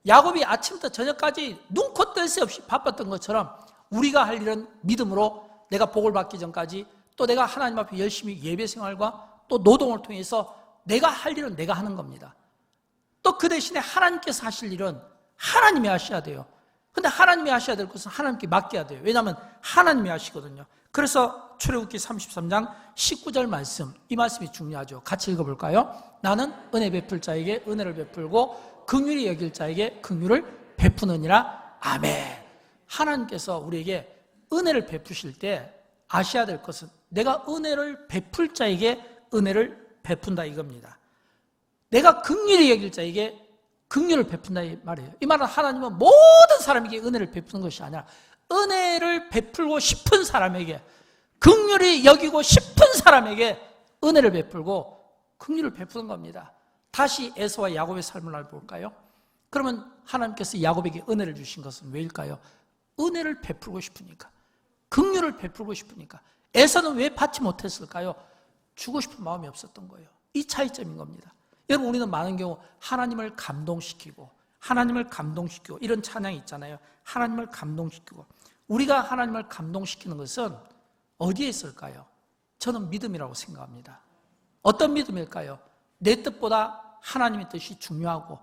야곱이 아침부터 저녁까지 눈코 뜰 새 없이 바빴던 것처럼 우리가 할 일은 믿음으로 내가 복을 받기 전까지, 또 내가 하나님 앞에 열심히 예배 생활과 또 노동을 통해서 내가 할 일은 내가 하는 겁니다. 또 그 대신에 하나님께서 하실 일은 하나님이 하셔야 돼요. 근데 하나님이 하셔야 될 것은 하나님께 맡겨야 돼요. 왜냐하면 하나님이 하시거든요. 그래서 출애굽기 33장 19절 말씀, 이 말씀이 중요하죠. 같이 읽어볼까요? 나는 은혜 베풀 자에게 은혜를 베풀고 긍휼히 여길 자에게 긍휼을 베푸느니라. 아멘. 하나님께서 우리에게 은혜를 베푸실 때 아셔야 될 것은 내가 은혜를 베풀 자에게 은혜를 베푼다 이겁니다. 내가 긍휼히 여길 자에게 긍휼을 베푼다 이 말이에요. 이 말은 하나님은 모든 사람에게 은혜를 베푸는 것이 아니라 은혜를 베풀고 싶은 사람에게, 긍휼히 여기고 싶은 사람에게 은혜를 베풀고 긍휼을 베푸는 겁니다. 다시 에서와 야곱의 삶을 알아볼까요? 그러면 하나님께서 야곱에게 은혜를 주신 것은 왜일까요? 은혜를 베풀고 싶으니까, 긍휼을 베풀고 싶으니까. 에서는 왜 받지 못했을까요? 주고 싶은 마음이 없었던 거예요. 이 차이점인 겁니다. 여러분, 우리는 많은 경우 하나님을 감동시키고 이런 찬양이 있잖아요. 하나님을 감동시키고. 우리가 하나님을 감동시키는 것은 어디에 있을까요? 저는 믿음이라고 생각합니다. 어떤 믿음일까요? 내 뜻보다 하나님의 뜻이 중요하고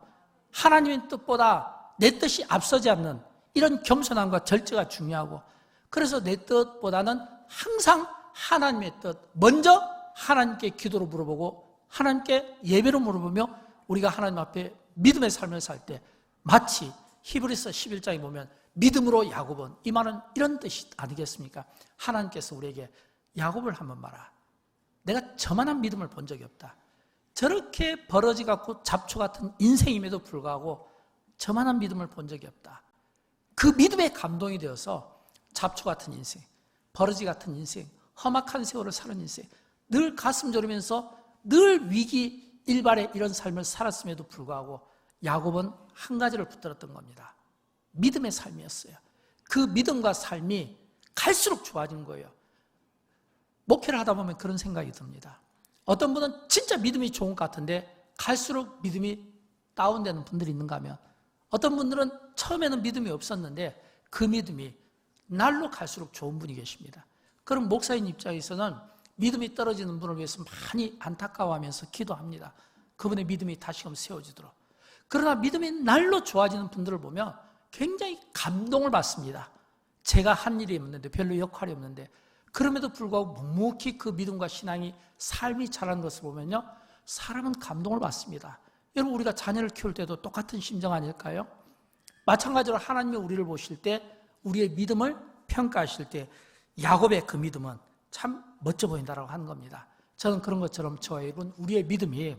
하나님의 뜻보다 내 뜻이 앞서지 않는 이런 겸손함과 절제가 중요하고, 그래서 내 뜻보다는 항상 하나님의 뜻, 먼저 하나님께 기도로 물어보고 하나님께 예배로 물어보며 우리가 하나님 앞에 믿음의 삶을 살 때, 마치 히브리서 11장에 보면 믿음으로 야곱은, 이 말은 이런 뜻이 아니겠습니까? 하나님께서 우리에게 야곱을 한번 봐라. 내가 저만한 믿음을 본 적이 없다. 저렇게 버러지 같고 잡초 같은 인생임에도 불구하고 저만한 믿음을 본 적이 없다. 그 믿음에 감동이 되어서 잡초 같은 인생, 버러지 같은 인생, 험악한 세월을 사는 인생, 늘 가슴 졸이면서 늘 위기 일발의 이런 삶을 살았음에도 불구하고 야곱은 한 가지를 붙들었던 겁니다. 믿음의 삶이었어요. 그 믿음과 삶이 갈수록 좋아진 거예요. 목회를 하다 보면 그런 생각이 듭니다. 어떤 분은 진짜 믿음이 좋은 것 같은데 갈수록 믿음이 다운되는 분들이 있는가 하면, 어떤 분들은 처음에는 믿음이 없었는데 그 믿음이 날로 갈수록 좋은 분이 계십니다. 그럼 목사님 입장에서는 믿음이 떨어지는 분을 위해서 많이 안타까워하면서 기도합니다. 그분의 믿음이 다시금 세워지도록. 그러나 믿음이 날로 좋아지는 분들을 보면 굉장히 감동을 받습니다. 제가 한 일이 없는데, 별로 역할이 없는데, 그럼에도 불구하고 묵묵히 그 믿음과 신앙이, 삶이 자라는 것을 보면요, 사람은 감동을 받습니다. 여러분, 우리가 자녀를 키울 때도 똑같은 심정 아닐까요? 마찬가지로 하나님이 우리를 보실 때, 우리의 믿음을 평가하실 때 야곱의 그 믿음은 참 멋져 보인다라고 하는 겁니다. 저는 그런 것처럼 저와 여러분, 우리의 믿음이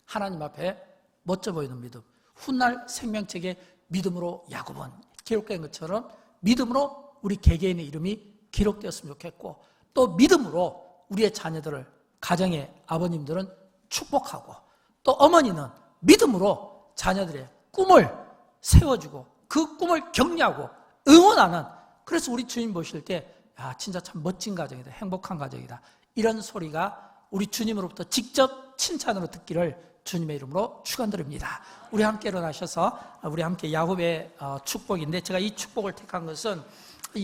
하나님 앞에 멋져 보이는 믿음, 훗날 생명책에 믿음으로 야곱은 기록된 것처럼 믿음으로 우리 개개인의 이름이 기록되었으면 좋겠고, 또 믿음으로 우리의 자녀들을, 가정의 아버님들은 축복하고, 또 어머니는 믿음으로 자녀들의 꿈을 세워주고 그 꿈을 격려하고 응원하는, 그래서 우리 주님 보실 때 야, 진짜 참 멋진 가정이다, 행복한 가정이다, 이런 소리가 우리 주님으로부터 직접 칭찬으로 듣기를 주님의 이름으로 축원드립니다. 우리 함께 일어나셔서 우리 함께 야곱의 축복인데, 제가 이 축복을 택한 것은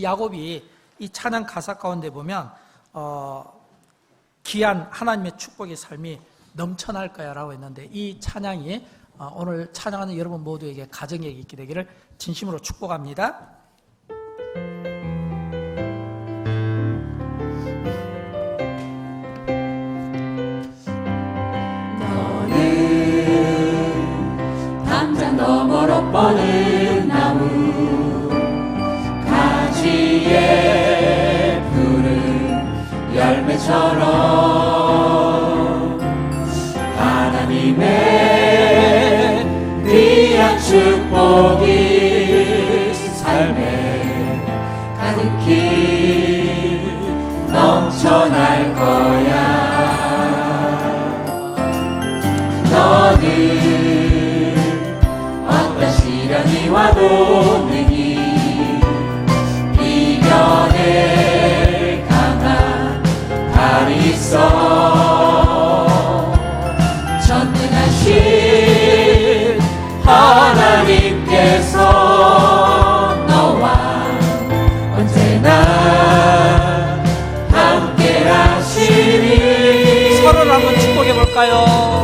야곱이 이 찬양 가사 가운데 보면 귀한 하나님의 축복의 삶이 넘쳐날 거야 라고 했는데, 이 찬양이 오늘 찬양하는 여러분 모두에게 가정에게 있게 되기를 진심으로 축복합니다. 너머로 뻗은 나무 가지에 푸른 열매처럼 하나님의 귀한 축복이 삶에 가득히 넘쳐날 거야. 너는 시련이 와도 능히 이겨낼 강한 발이 있어. 전능하신 하나님께서 너와 언제나 함께 하시니. 서로를 한번 축복해 볼까요?